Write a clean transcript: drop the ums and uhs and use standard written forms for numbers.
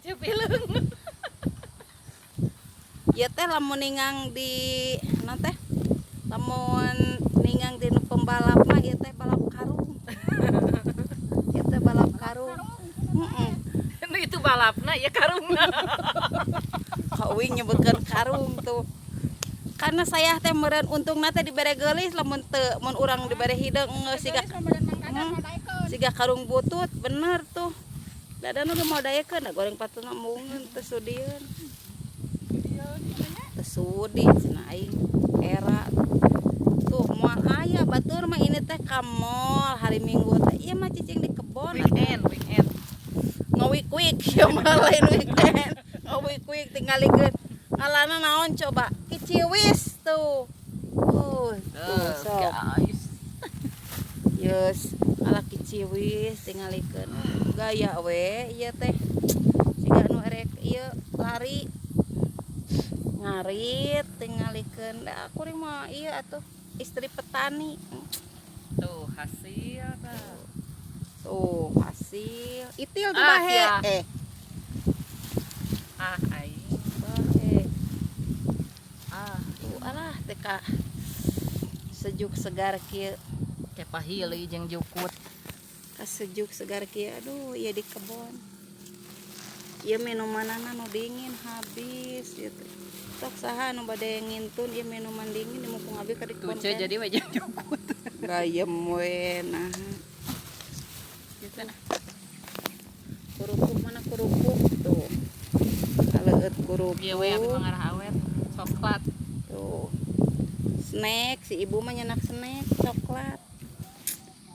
Cipileung. Ya teh lamun ningang di naon teh? Lamun ningang di nu pembalap mah ieu teh balap karung. Ieu teh balap karung. Heeh. Nu itu balapna ya karungna. Kauing nyebutkeun karung tuh. Karena saya teh meureun untungna teh dibere geulis lamun teu mun urang dibere hideung siga siga karung butut bener tuh. Dadana ge mau dayekeun da goreng patuna munggeun teu sudieun. Teu sudi cenah aing era. Tuh moal aya batur mah ini teh ka mall hari Minggu teh. Ieu mah cicing di kebon Weekend. ngawik-wik ya mah lain weekend. Ngawik-wik tingalikeun. Ngalana naon coba? Kiciwis tuh. Tuh sok. Guys. Yes, ala kiciwis tingalikeun. Gaya we ieu teh. Siga nu erek ieu lari. Ngarit tingalikeun. Da kuring mah ieu atuh istri petani. Tuh hasil dah. Tuh hasil. Itil tuh Ah, bahe. sia. Aing. Bahe. Ah, Tuh alah teh ka sejuk segar kieu. kayak pahili jeung jukut. Ka sejuk segar kieu. Aduh, ieu di kebon. Ieu minumanana nu dingin habis gitu. Sok saha nu bade ngintun ieu minuman dingin dimukung abi ka di kebon. Tuce jadi wajah jukut. gayem we nah. Gitu. Kerupuk mana kerupuk tuh. Kaleueut kerupuk. Ieu we abi mangarah awet coklat. Tuh. Snack si ibu mah nyenak snack coklat.